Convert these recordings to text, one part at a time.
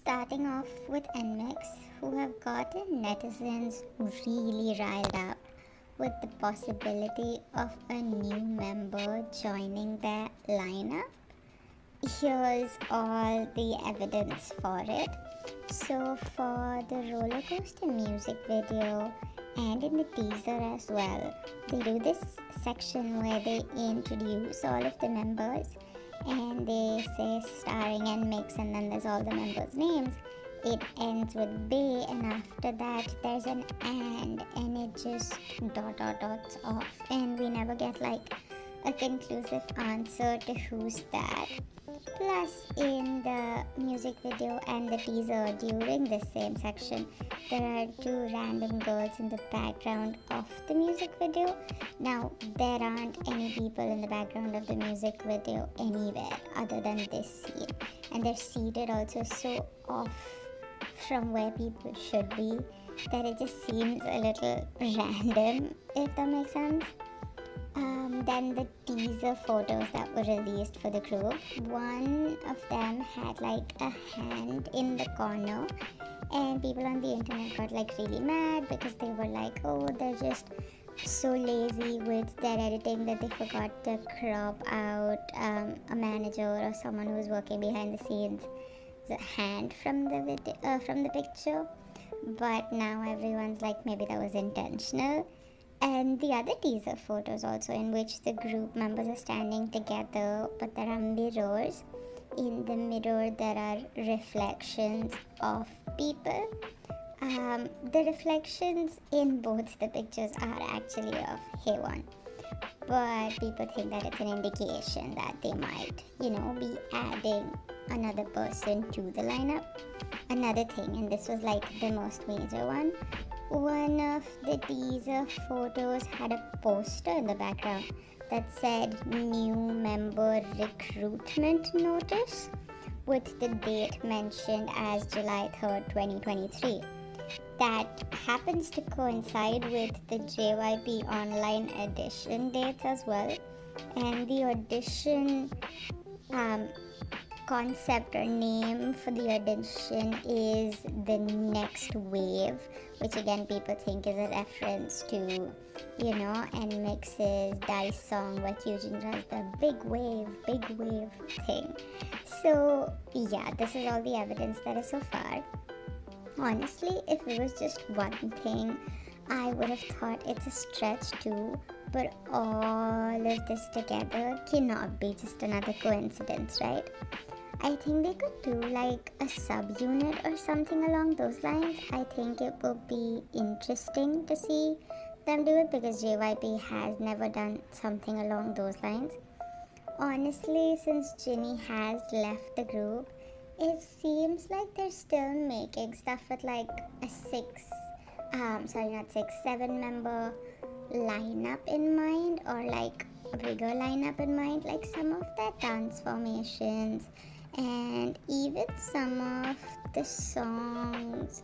starting off with NMIXX, who have gotten netizens really riled up with the possibility of a new member joining their lineup. Here's all the evidence for it. So for the roller coaster music video and in the teaser as well, they do this section where they introduce all of the members and they say starring NMIXX, and then there's all the members' names. It ends with byeeee, and after that there's an and it just dots off, and we never get like a conclusive answer to who's that. Plus, in the music video and the teaser during this same section, there are two random girls in the background of the music video. Now, there aren't any people in the background of the music video anywhere other than this scene, and they're seated also so off from where people should be that it just seems a little random, if that makes sense. Then the teaser photos that were released for the group, one of them had like a hand in the corner, and people on the internet got like really mad because they were like, oh, they're just so lazy with their editing that they forgot to crop out a manager or someone who's working behind the scenes the hand from the video, from the picture. But now everyone's like, maybe that was intentional. And the other teaser photos also, in which the group members are standing together, but there are mirrors. In the mirror there are reflections of people. The reflections in both the pictures are actually of Haewon, but people think that it's an indication that they might, be adding another person to the lineup. Another thing, and this was like the most major one of the teaser photos had a poster in the background that said new member recruitment notice, with the date mentioned as July 3rd, 2023. That happens to coincide with the JYP online audition dates as well, and the audition concept or name for the audition is the next wave, which again people think is a reference to, NMIXX's Dice song where Kyujin does the big wave thing. So yeah, this is all the evidence that is so far. Honestly, if it was just one thing, I would have thought it's a stretch too, but all of this together cannot be just another coincidence, right? I think they could do like a subunit or something along those lines. I think it will be interesting to see them do it because JYP has never done something along those lines. Honestly, since Jini has left the group, it seems like they're still making stuff with like a 7 member lineup in mind, or like a bigger lineup in mind, like some of their dance formations and even some of the songs,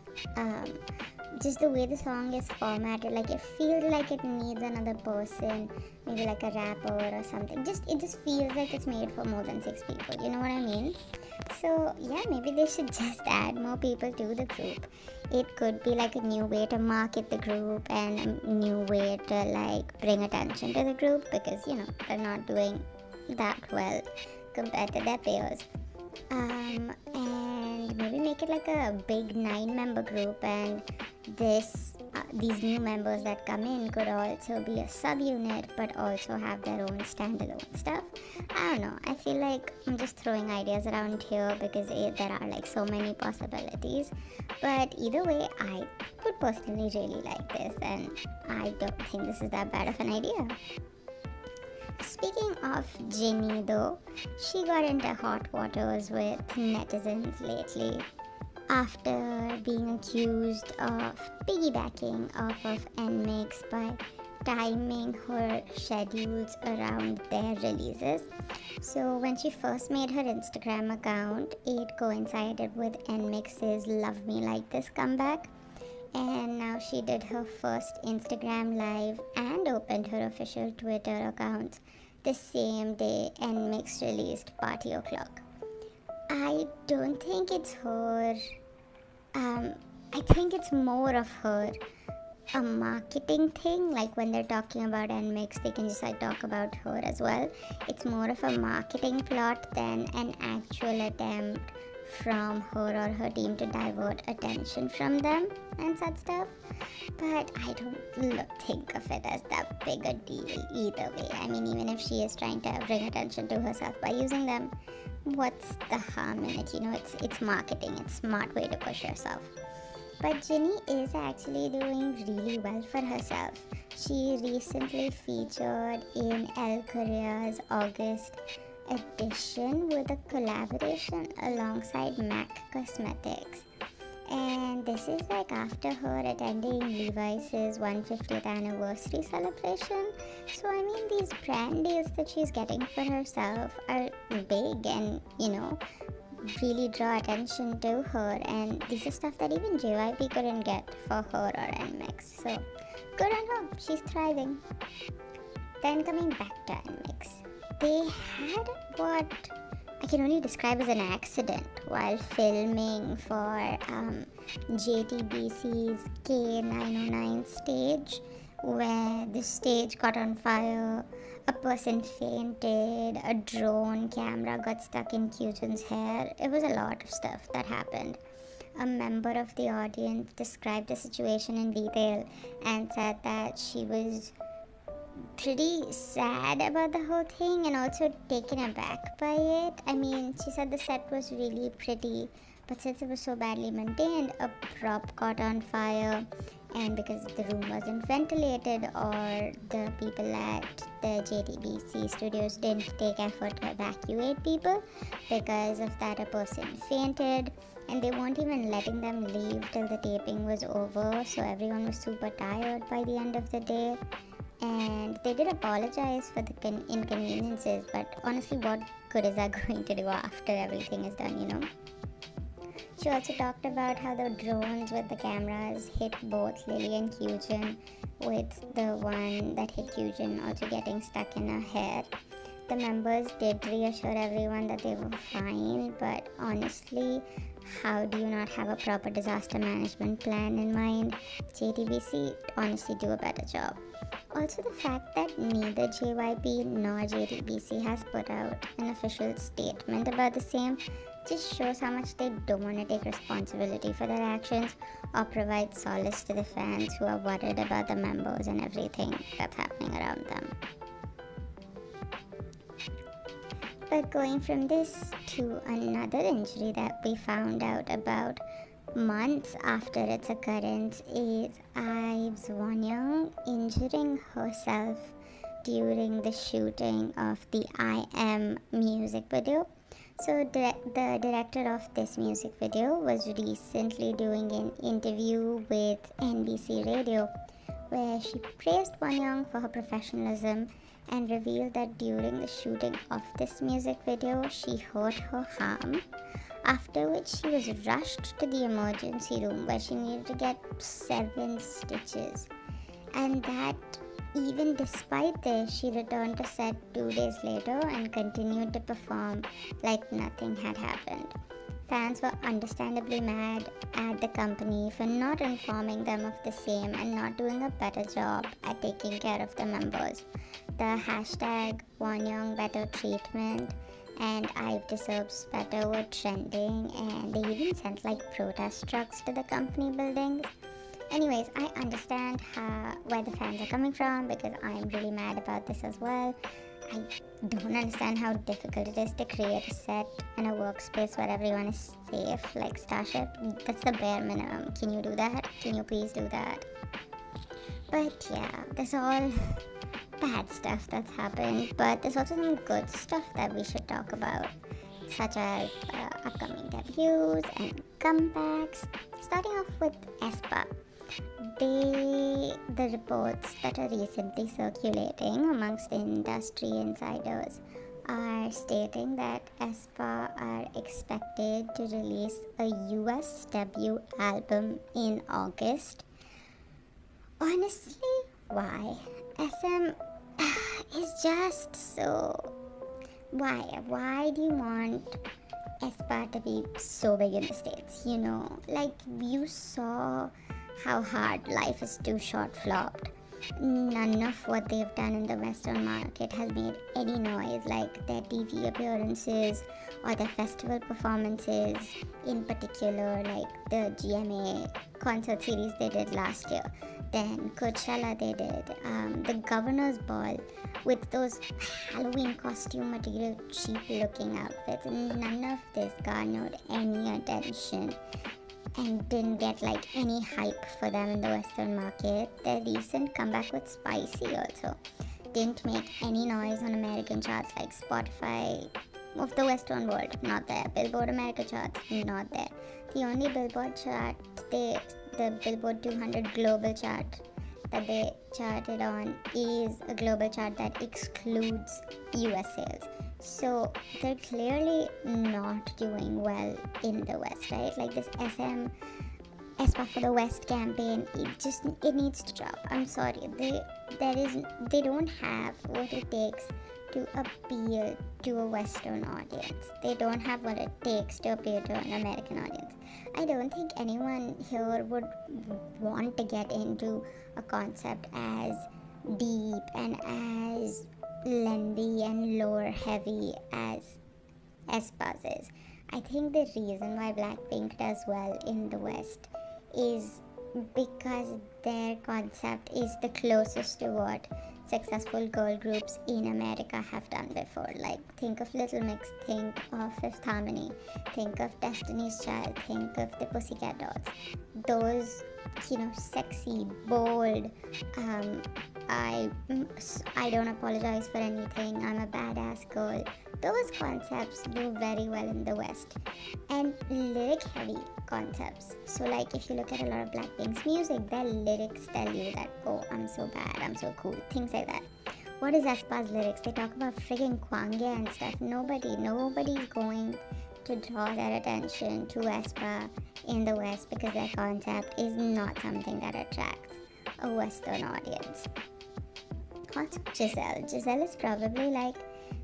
just the way the song is formatted, like it feels like it needs another person, maybe like a rapper or something. It just feels like it's made for more than 6 people, you know what I mean? So yeah, maybe they should just add more people to the group. It could be like a new way to market the group and a new way to like bring attention to the group, because they're not doing that well compared to their peers. And maybe make it like a big 9-member group, and these new members that come in could also be a subunit but also have their own standalone stuff. I don't know, I feel like I'm just throwing ideas around here because there are like so many possibilities, but either way I would personally really like this, and I don't think this is that bad of an idea. Speaking of Jini though, she got into hot waters with netizens lately after being accused of piggybacking off of NMIXX by timing her schedules around their releases. So when she first made her Instagram account, it coincided with NMIXX's Love Me Like This comeback, and now she did her first Instagram live and opened her official Twitter account the same day NMIXX released Party O'Clock. I I don't think it's her. I think it's more of her a marketing thing. Like when they're talking about NMIXX, they can just like talk about her as well. It's more of a marketing plot than an actual attempt from her or her team to divert attention from them and such stuff. But I don't think of it as that big a deal either way. I mean, even if she is trying to bring attention to herself by using them, what's the harm in it? You know, it's marketing. It's a smart way to push yourself. But Jini is actually doing really well for herself. She recently featured in Elle Korea's August edition with a collaboration alongside MAC Cosmetics. And this is like after her attending Levi's 150th anniversary celebration. So I mean, these brand deals that she's getting for herself are big and, you know, really draw attention to her, and this is stuff that even JYP couldn't get for her or NMIXX. So good on her, she's thriving. Then coming back to NMIXX, they had what I can only describe as an accident while filming for JTBC's K-909 stage, where the stage caught on fire, a person fainted, a drone camera got stuck in Kyujin's hair. It was a lot of stuff that happened. A member of the audience described the situation in detail and said that she was pretty sad about the whole thing and also taken aback by it. I mean, she said the set was really pretty, but since it was so badly maintained, a prop caught on fire, and because the room wasn't ventilated or the people at the JTBC studios didn't take effort to evacuate people, because of that a person fainted, and they weren't even letting them leave till the taping was over, so everyone was super tired by the end of the day. And they did apologize for the inconveniences, but honestly, what good is that going to do after everything is done, you know? She also talked about how the drones with the cameras hit both Lily and Kyujin, with the one that hit Kyujin also getting stuck in her hair. The members did reassure everyone that they were fine, but honestly, how do you not have a proper disaster management plan in mind? JTBC honestly do a better job. Also, the fact that neither JYP nor JTBC has put out an official statement about the same just shows how much they don't want to take responsibility for their actions or provide solace to the fans who are worried about the members and everything that's happening around them. But going from this to another injury that we found out about months after its occurrence is IVE's Wonyoung injuring herself during the shooting of the I Am music video. So the director of this music video was recently doing an interview with NBC Radio, where she praised Wonyoung for her professionalism and revealed that during the shooting of this music video, she hurt her arm, after which she was rushed to the emergency room where she needed to get 7 stitches. And that even despite this, she returned to set 2 days later and continued to perform like nothing had happened. Fans were understandably mad at the company for not informing them of the same and not doing a better job at taking care of the members. The hashtag Wonyoung better treatment and IVE deserves better were trending, and they even sent like protest trucks to the company buildings. Anyways, I understand where the fans are coming from, because I'm really mad about this as well. I don't understand how difficult it is to create a set and a workspace where everyone is safe, like Starship. That's the bare minimum. Can you do that? Can you please do that? But yeah, there's all bad stuff that's happened, but there's also some good stuff that we should talk about, such as upcoming debuts and comebacks. Starting off with Aespa. The reports that are recently circulating amongst the industry insiders are stating that Aespa are expected to release a US debut album in August. Honestly, why? SM is just so... Why do you want Aespa to be so big in the States, you know, like you saw how hard Life is Too Short flopped. None of what they've done in the Western market has made any noise, like their TV appearances or their festival performances, in particular, like the GMA concert series they did last year. Then Coachella they did, the Governor's Ball with those Halloween costume material cheap looking outfits. None of this garnered any attention and didn't get like any hype for them in the Western market. Their recent comeback with Spicy also didn't make any noise on American charts like Spotify of the Western world, not there. Billboard America charts, not there. The only Billboard chart, the Billboard 200 global chart that they charted on is a global chart that excludes US sales. So they're clearly not doing well in the West, right? Like this Aespa for the West campaign, it needs to drop. I'm sorry, they don't have what it takes to appeal to a Western audience. They don't have what it takes to appeal to an American audience. I don't think anyone here would want to get into a concept as deep and as lengthy and lore heavy as Aespa's is. I think the reason why Blackpink does well in the West is because their concept is the closest to what successful girl groups in America have done before. Like, think of Little Mix, think of Fifth Harmony, think of Destiny's Child, think of the Pussycat Dolls. Those, you know, sexy, bold, I don't apologize for anything, I'm a badass girl. Those concepts do very well in the West. And lyric heavy concepts. So like if you look at a lot of Blackpink's music, their lyrics tell you that, oh, I'm so bad, I'm so cool, things like that. What is Aespa's lyrics? They talk about friggin' Kwange and stuff. Nobody's going to draw their attention to Aespa in the West because their concept is not something that attracts a Western audience. Also, Giselle is probably like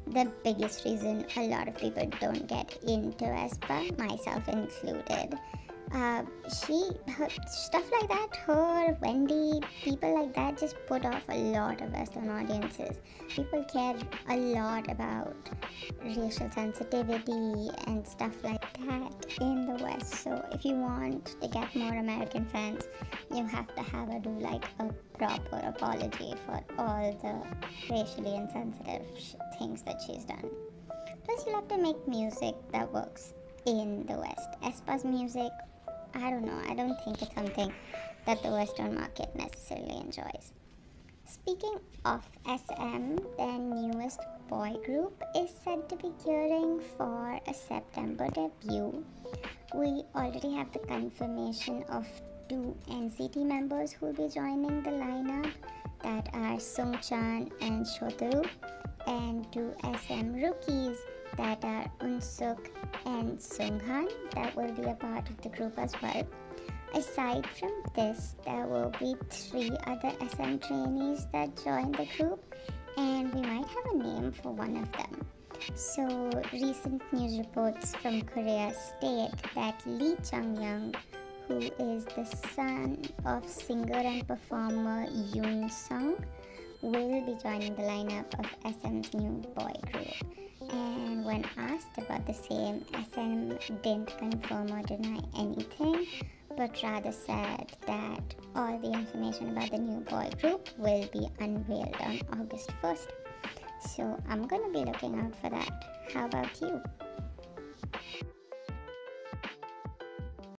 the biggest reason a lot of people don't get into Aespa, myself included. Stuff like that, her, Wendy, people like that just put off a lot of Western audiences. People care a lot about racial sensitivity and stuff like that in the West. So if you want to get more American fans, you have to have her do like a proper apology for all the racially insensitive things that she's done. Plus, you'll have to make music that works in the West. Aespa's music, I don't know, I don't think it's something that the Western market necessarily enjoys. Speaking of SM, their newest boy group is said to be gearing for a September debut. We already have the confirmation of 2 NCT members who will be joining the lineup, that are Sungchan and Shotaru, and 2 SM rookies that are Unsuk and Sunghan that will be a part of the group as well. Aside from this, there will be 3 other SM trainees that join the group, and we might have a name for one of them. So recent news reports from Korea state that Lee Changyoung, who is the son of singer and performer Yoon Sung, will be joining the lineup of SM's new boy group. And when asked about the same, SM didn't confirm or deny anything, but rather said that all the information about the new boy group will be unveiled on August 1st. So I'm gonna be looking out for that. How about you?